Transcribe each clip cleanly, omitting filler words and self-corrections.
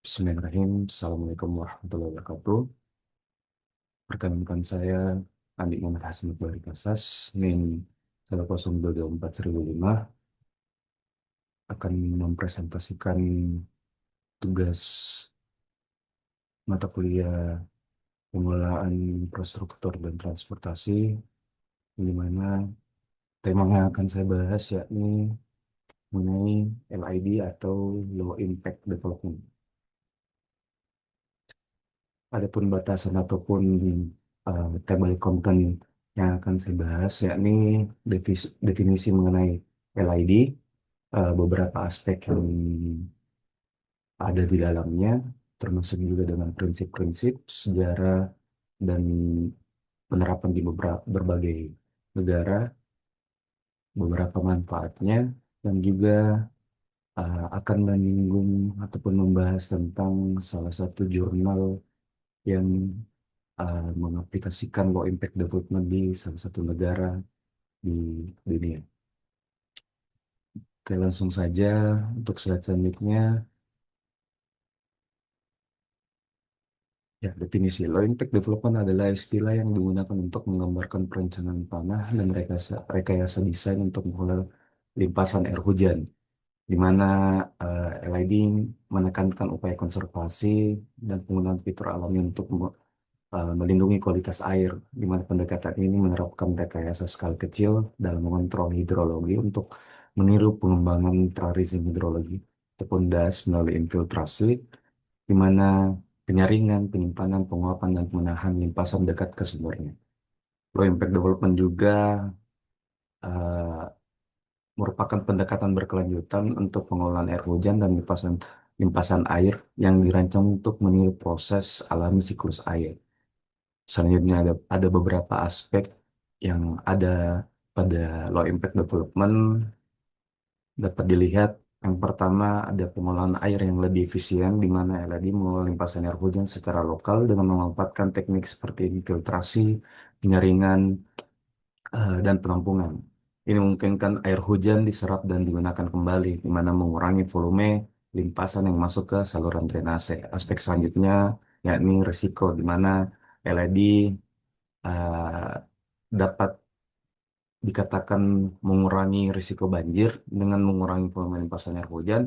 Bismillahirrahmanirrahim. Assalamualaikum warahmatullahi wabarakatuh. Perkenalkan saya Andi Muhammad Hasan Iqbal Kasas, NIM 10224-1005, akan mempresentasikan tugas mata kuliah pengelolaan infrastruktur dan transportasi, di mana tema yang akan saya bahas yakni mengenai LID atau Low Impact Development. Adapun batasan ataupun table content yang akan saya bahas yakni definisi mengenai LID, beberapa aspek yang ada di dalamnya, termasuk juga dengan prinsip-prinsip, sejarah, dan penerapan di beberapa berbagai negara, beberapa manfaatnya, dan juga akan menyinggung ataupun membahas tentang salah satu jurnal yang mengaplikasikan low impact development di salah satu negara di dunia. Oke, langsung saja untuk slide selanjutnya. Ya, definisi low impact development adalah istilah yang digunakan untuk menggambarkan perencanaan tanah dan rekayasa desain untuk mengelola limpasan air hujan, di mana LID menekankan upaya konservasi dan penggunaan fitur alami untuk melindungi kualitas air, di mana pendekatan ini menerapkan rekayasa skala kecil dalam mengontrol hidrologi untuk meniru pengembangan praresim hidrologi ataupun DAS melalui infiltrasi, di mana penyaringan, penyimpanan, penguapan, dan pemenahan limpasan dekat ke sumbernya. Low impact development juga eh, merupakan pendekatan berkelanjutan untuk pengelolaan air hujan dan limpasan limpasan air yang dirancang untuk meniru proses alami siklus air. Selanjutnya ada beberapa aspek yang ada pada low impact development dapat dilihat. Yang pertama ada pengolahan air yang lebih efisien di mana LAD mengelola limpasan air hujan secara lokal dengan memanfaatkan teknik seperti infiltrasi, penyaringan, dan penampungan. Ini memungkinkan air hujan diserap dan digunakan kembali, di mana mengurangi volume limpasan yang masuk ke saluran drainase. Aspek selanjutnya yakni risiko, di mana LED dapat dikatakan mengurangi risiko banjir dengan mengurangi volume limpasan air hujan.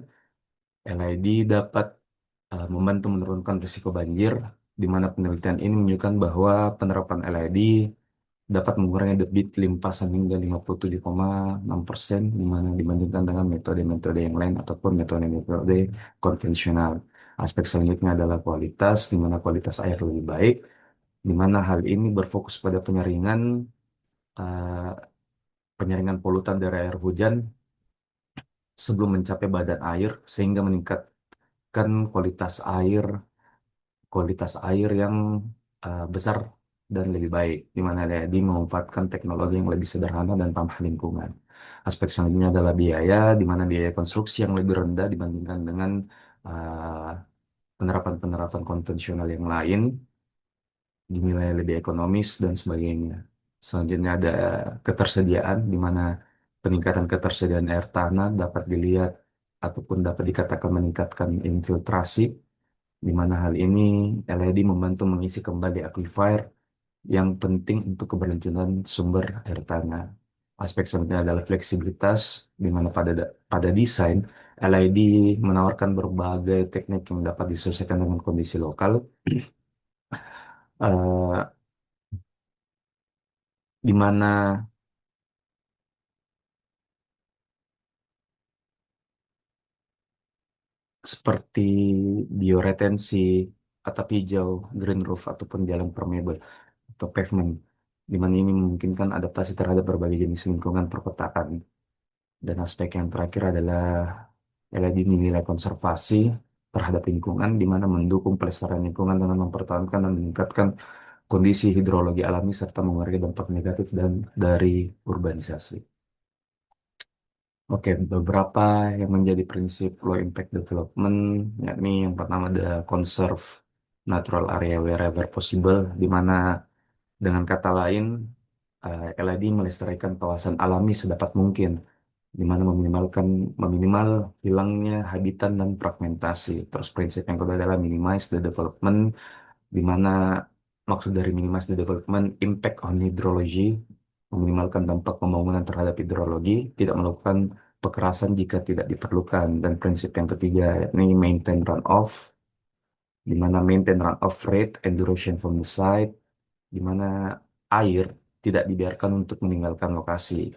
LED dapat membantu menurunkan risiko banjir, di mana penelitian ini menunjukkan bahwa penerapan LED dapat mengurangi debit limpasan hingga 57,6%, di mana dibandingkan dengan metode-metode yang lain ataupun metode-metode konvensional. Aspek selanjutnya adalah kualitas, di mana kualitas air lebih baik, di mana hal ini berfokus pada eh, penyaringan polutan dari air hujan sebelum mencapai badan air, sehingga meningkatkan kualitas air yang besar dan lebih baik, di mana dia memanfaatkan teknologi yang lebih sederhana dan ramah lingkungan. Aspek selanjutnya adalah biaya, di mana biaya konstruksi yang lebih rendah dibandingkan dengan uh, penerapan-penerapan konvensional yang lain, dinilai lebih ekonomis dan sebagainya. Selanjutnya ada ketersediaan, di mana peningkatan ketersediaan air tanah dapat dilihat ataupun dapat dikatakan meningkatkan infiltrasi, di mana hal ini LED membantu mengisi kembali aquifer yang penting untuk keberlanjutan sumber air tanah. Aspek selanjutnya adalah fleksibilitas, di mana pada desain LED menawarkan berbagai teknik yang dapat disesuaikan dengan kondisi lokal, eh, di mana seperti bioretensi, atap hijau, green roof, ataupun jalan permeable atau pavement, di mana ini memungkinkan adaptasi terhadap berbagai jenis lingkungan perkotaan. Dan aspek yang terakhir adalah LED nilai konservasi terhadap lingkungan, di mana mendukung pelestarian lingkungan dengan mempertahankan dan meningkatkan kondisi hidrologi alami serta mengurangi dampak negatif dan dari urbanisasi. Oke, beberapa yang menjadi prinsip low impact development, yakni yang pertama ada conserve natural area wherever possible, di mana dengan kata lain LED melestarikan kawasan alami sedapat mungkin, di mana meminimal hilangnya habitat dan fragmentasi. Terus prinsip yang kedua adalah minimize the development, di mana maksud dari minimize the development impact on hydrology, meminimalkan dampak pembangunan terhadap hidrologi, tidak melakukan kekerasan jika tidak diperlukan. Dan prinsip yang ketiga yakni maintain runoff, di mana maintain runoff rate and duration from the site, di mana air tidak dibiarkan untuk meninggalkan lokasi.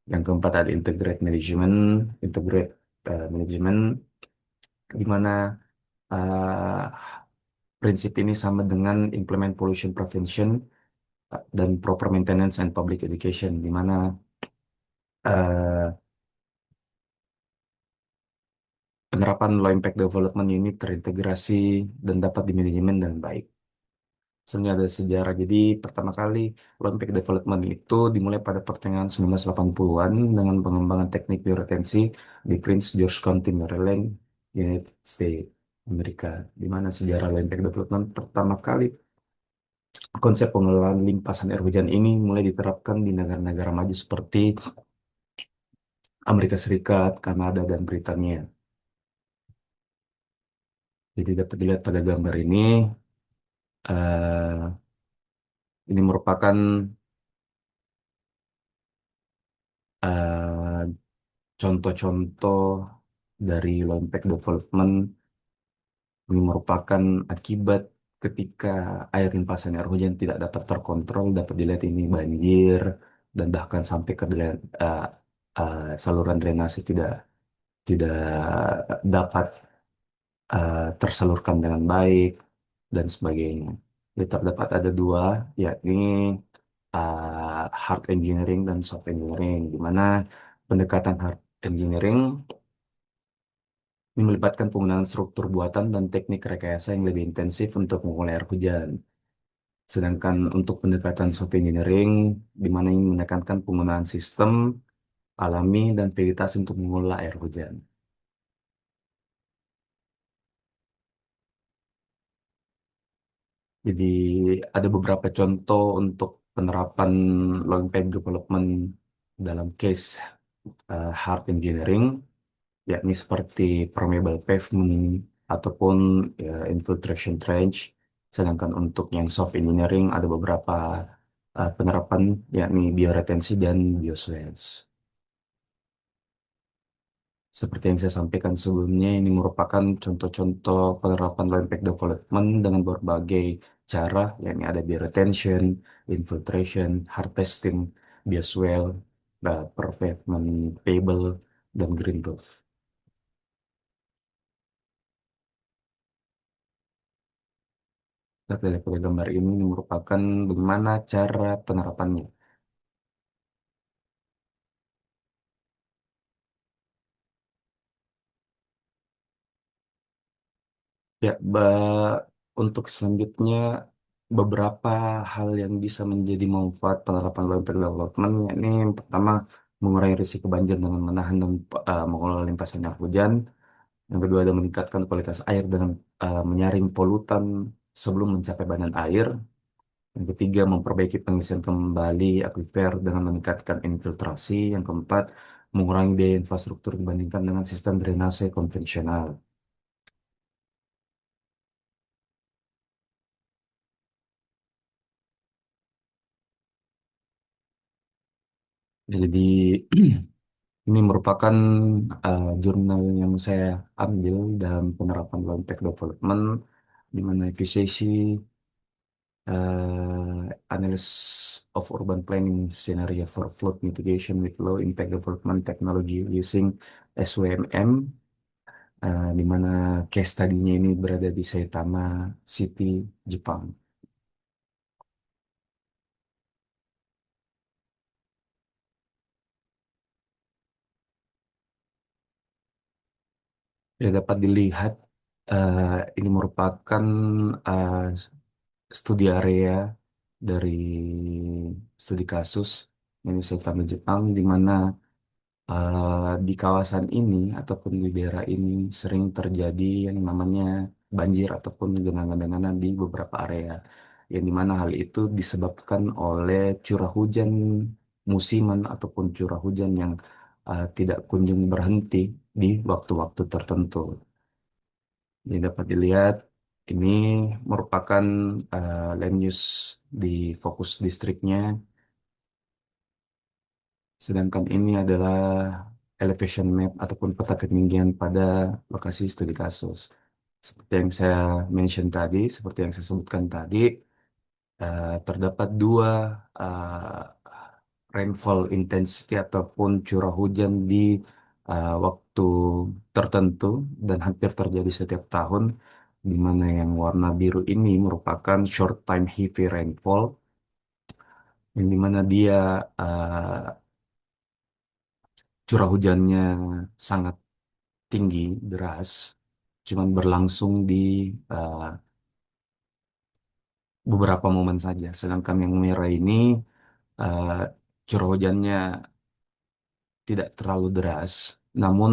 Yang keempat ada integrate management, di mana uh, prinsip ini sama dengan implement pollution prevention dan proper maintenance and public education, di mana uh, penerapan low impact development ini terintegrasi dan dapat dimanajemen dengan baik. Sebenarnya ada sejarah. Jadi pertama kali low impact development itu dimulai pada pertengahan 1980-an dengan pengembangan teknik bioretensi di Prince George County, Maryland, United States, Amerika. Di mana sejarah low impact development pertama kali konsep pengelolaan limpasan air hujan ini mulai diterapkan di negara-negara maju seperti Amerika Serikat, Kanada, dan Britania. Jadi dapat dilihat pada gambar ini merupakan eh, contoh-contoh dari low impact development. Ini merupakan akibat ketika air limpasan air hujan tidak dapat terkontrol, dapat dilihat ini banjir, dan bahkan sampai ke saluran drainase tidak tidak dapat tersalurkan dengan baik dan sebagainya. Jadi terdapat ada dua, yakni hard engineering dan soft engineering, di mana pendekatan hard engineering ini melibatkan penggunaan struktur buatan dan teknik rekayasa yang lebih intensif untuk mengurai air hujan. Sedangkan untuk pendekatan soft engineering, di mana ini menekankan penggunaan sistem alami dan vegetasi untuk mengolah air hujan. Jadi ada beberapa contoh untuk penerapan low impact development dalam case hard engineering, yakni seperti permeable pavement ataupun infiltration trench. Sedangkan untuk yang soft engineering ada beberapa penerapan, yakni bioretensi dan bioswales. Seperti yang saya sampaikan sebelumnya, ini merupakan contoh-contoh penerapan low impact development dengan berbagai cara, yakni ada bioretention, infiltration, harvesting, bioswale, pavement payable, dan green roof. Kita lihat pada gambar ini merupakan bagaimana cara penerapannya. Ya, untuk selanjutnya beberapa hal yang bisa menjadi manfaat penerapan low impact development, yakni yang pertama mengurangi risiko banjir dengan menahan dan mengelola limpasan air hujan. Yang kedua ada meningkatkan kualitas air dengan menyaring polutan sebelum mencapai badan air. Yang ketiga memperbaiki pengisian kembali akuifer dengan meningkatkan infiltrasi. Yang keempat mengurangi biaya infrastruktur dibandingkan dengan sistem drainase konvensional. Jadi ini merupakan jurnal yang saya ambil dalam penerapan low impact development, di mana efisiensi analysis of urban planning scenario for flood mitigation with low impact development technology using SWMM, di mana case study-nya ini berada di Saitama City, Jepang. Ya, dapat dilihat eh, ini merupakan eh, studi area dari studi kasus ini Saitama Jepang, di mana di kawasan ini ataupun di daerah ini sering terjadi yang namanya banjir ataupun genangan-genangan di beberapa area, yang dimana hal itu disebabkan oleh curah hujan musiman ataupun curah hujan yang tidak kunjung berhenti di waktu-waktu tertentu. Ini dapat dilihat, ini merupakan land use di fokus distriknya, sedangkan ini adalah elevation map ataupun peta ketinggian pada lokasi studi kasus. Seperti yang saya mention tadi, seperti yang saya sebutkan tadi, terdapat dua rainfall intensity ataupun curah hujan di waktu tertentu dan hampir terjadi setiap tahun, di mana yang warna biru ini merupakan short time heavy rainfall, yang di mana dia curah hujannya sangat tinggi, deras, cuman berlangsung di uh, beberapa momen saja. Sedangkan yang merah ini uh, curah hujannya tidak terlalu deras, namun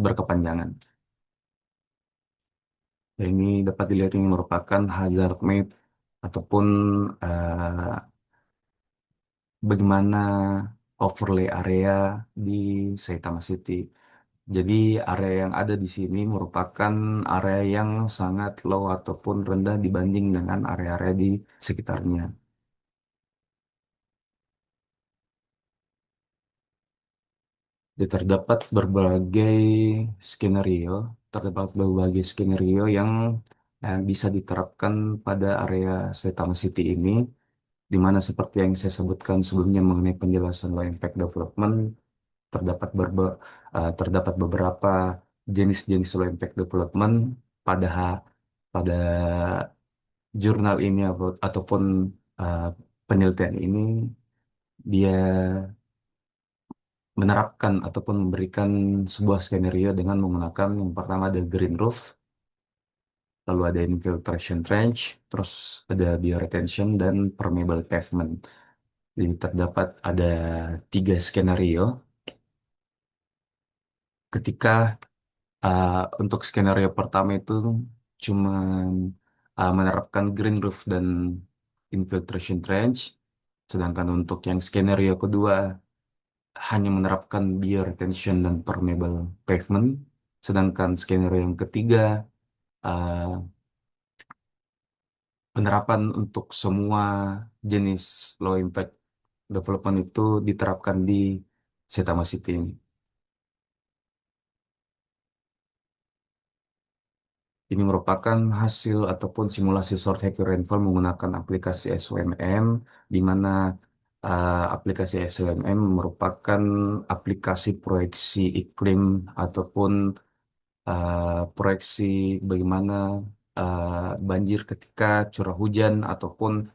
berkepanjangan. Dan ini dapat dilihat ini merupakan hazard map ataupun eh, bagaimana overlay area di Saitama City. Jadi area yang ada di sini merupakan area yang sangat low ataupun rendah dibanding dengan area-area di sekitarnya. Jadi skenario, terdapat berbagai skenario yang bisa diterapkan pada area Saitama City ini, di mana seperti yang saya sebutkan sebelumnya mengenai penjelasan low impact development, terdapat terdapat beberapa jenis-jenis low impact development pada pada jurnal ini ataupun uh, penelitian ini dia menerapkan ataupun memberikan sebuah skenario dengan menggunakan yang pertama ada green roof, lalu ada infiltration trench, terus ada bioretention dan permeable pavement. Jadi terdapat ada tiga skenario. Ketika uh, untuk skenario pertama itu cuma menerapkan green roof dan infiltration trench, sedangkan untuk yang skenario kedua hanya menerapkan bioretention dan permeable pavement, sedangkan skenario yang ketiga uh, penerapan untuk semua jenis low impact development itu diterapkan di Setama City ini. Ini merupakan hasil ataupun simulasi short heavy rainfall menggunakan aplikasi SWMM, di mana aplikasi SWMM merupakan aplikasi proyeksi iklim ataupun proyeksi bagaimana banjir ketika curah hujan ataupun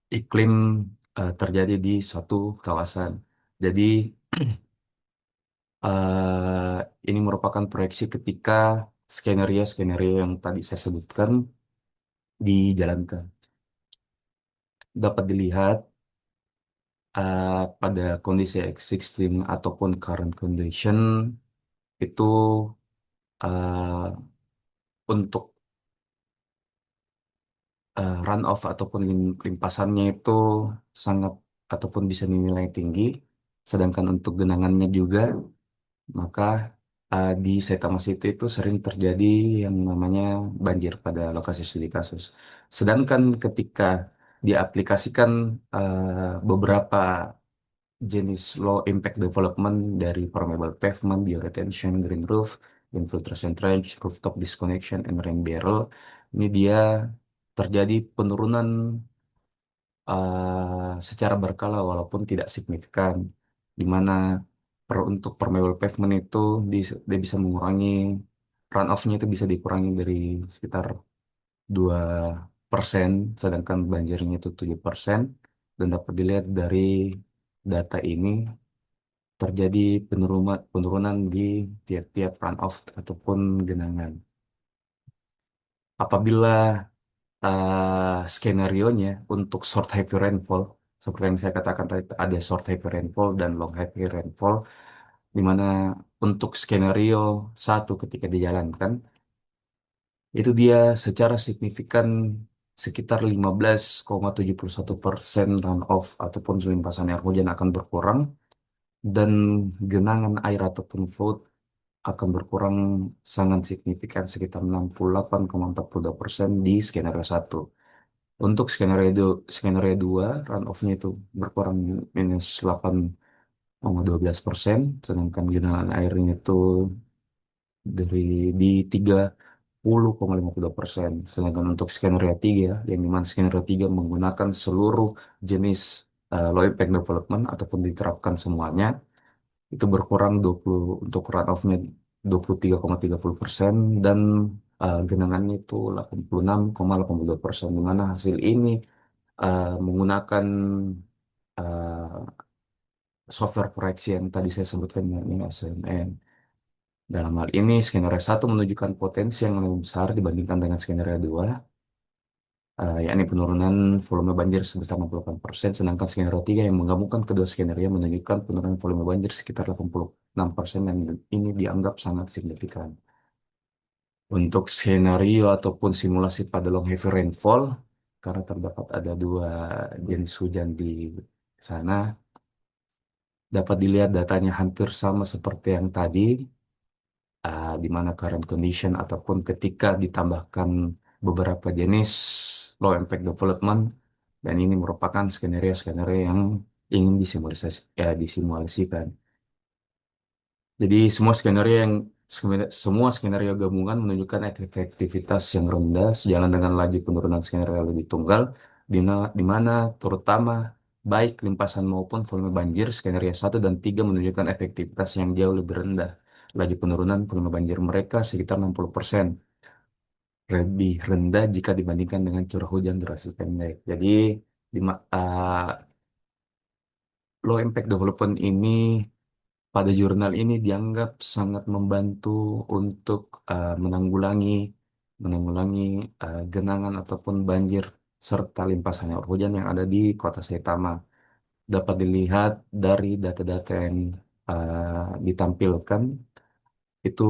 iklim terjadi di suatu kawasan. Jadi ini merupakan proyeksi ketika skenario-skenario yang tadi saya sebutkan dijalankan. Dapat dilihat pada kondisi existing ataupun current condition itu untuk runoff ataupun limpasannya itu sangat ataupun bisa dinilai tinggi, sedangkan untuk genangannya juga, maka di Saitama City itu sering terjadi yang namanya banjir pada lokasi studi kasus. Sedangkan ketika diaplikasikan beberapa jenis low impact development dari permeable pavement, bioretention, green roof, infiltration trench, rooftop disconnection, and rain barrel. Ini dia terjadi penurunan secara berkala walaupun tidak signifikan, di mana untuk permeable pavement itu dia bisa mengurangi runoff-nya itu bisa dikurangi dari sekitar 2%, sedangkan banjirnya itu 7%, dan dapat dilihat dari data ini terjadi penurunan di tiap-tiap runoff ataupun genangan. Apabila skenario-nya untuk short heavy rainfall, seperti yang saya katakan tadi, ada short heavy rainfall dan long heavy rainfall, di mana untuk skenario satu ketika dijalankan, itu dia secara signifikan sekitar 15,71% runoff ataupun limpasan air hujan akan berkurang, dan genangan air ataupun flood akan berkurang sangat signifikan sekitar 68,42% di skenario satu. Untuk skenario 2, runoff-nya itu berkurang minus 8,12%, sedangkan genangan airnya itu dari di 30,52%. Sedangkan untuk skenario 3, yang dimana skenario 3 menggunakan seluruh jenis low impact development ataupun diterapkan semuanya, itu berkurang 20 untuk runoff-nya 23,30% dan genangannya itu 86,82%, di mana hasil ini menggunakan uh, software proyeksi yang tadi saya sebutkan yakni SNN. Dalam hal ini, skenario satu menunjukkan potensi yang lebih besar dibandingkan dengan skenario 2, yakni penurunan volume banjir sebesar 68%, sedangkan skenario 3 yang menggabungkan kedua skenario menunjukkan penurunan volume banjir sekitar 86%, dan ini dianggap sangat signifikan. Untuk skenario ataupun simulasi pada long heavy rainfall, karena terdapat ada dua jenis hujan di sana, dapat dilihat datanya hampir sama seperti yang tadi, di mana current condition ataupun ketika ditambahkan beberapa jenis low impact development, dan ini merupakan skenario-skenario yang ingin disimulasikan. Jadi semua skenario gabungan menunjukkan efektivitas yang rendah sejalan dengan laju penurunan skenario lebih tunggal, di mana terutama baik limpasan maupun volume banjir skenario satu dan 3 menunjukkan efektivitas yang jauh lebih rendah. Laju penurunan volume banjir mereka sekitar 60%, lebih rendah jika dibandingkan dengan curah hujan durasi pendek. Jadi di, ma- ah, low impact development ini pada jurnal ini dianggap sangat membantu untuk menanggulangi genangan ataupun banjir serta limpasan air hujan yang ada di kota Saitama. Dapat dilihat dari data-data yang ditampilkan, itu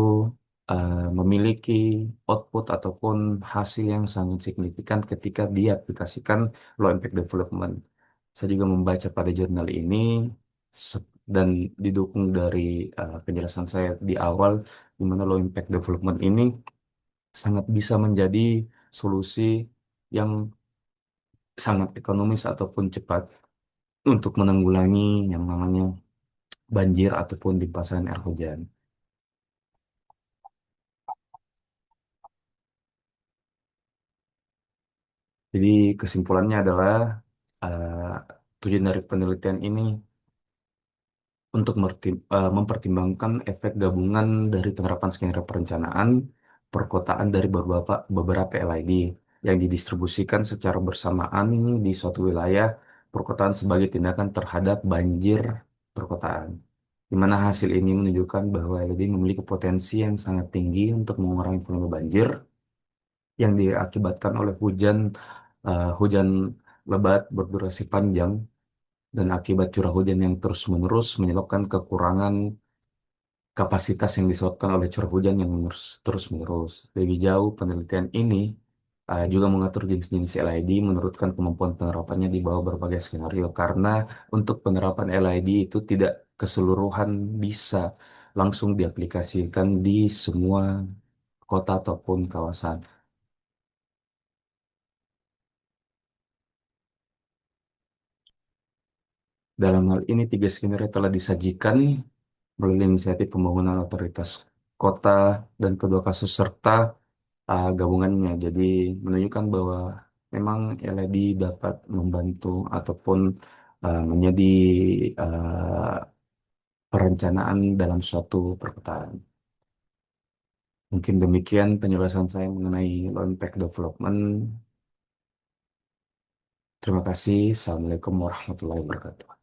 memiliki output ataupun hasil yang sangat signifikan ketika diaplikasikan low impact development. Saya juga membaca pada jurnal ini dan didukung dari penjelasan saya di awal, di mana low impact development ini sangat bisa menjadi solusi yang sangat ekonomis ataupun cepat untuk menanggulangi yang namanya banjir ataupun limpasan air hujan. Jadi kesimpulannya adalah eh, tujuan dari penelitian ini untuk mempertimbangkan efek gabungan dari penerapan skenario perencanaan perkotaan dari beberapa LID yang didistribusikan secara bersamaan di suatu wilayah perkotaan sebagai tindakan terhadap banjir perkotaan. Di mana hasil ini menunjukkan bahwa LID memiliki potensi yang sangat tinggi untuk mengurangi volume banjir yang diakibatkan oleh hujan lebat berdurasi panjang, dan akibat curah hujan yang terus-menerus menyebabkan kekurangan kapasitas yang disebabkan oleh curah hujan yang terus-menerus. Lebih jauh, penelitian ini juga mengatur jenis-jenis LID menurutkan kemampuan penerapannya di bawah berbagai skenario, karena untuk penerapan LID itu tidak keseluruhan bisa langsung diaplikasikan di semua kota ataupun kawasan. Dalam hal ini, tiga skenario telah disajikan melalui inisiatif pembangunan otoritas kota dan kedua kasus serta gabungannya. Jadi menunjukkan bahwa memang LED dapat membantu ataupun menjadi uh, perencanaan dalam suatu perkotaan. Mungkin demikian penjelasan saya mengenai low impact development. Terima kasih. Assalamualaikum warahmatullahi wabarakatuh.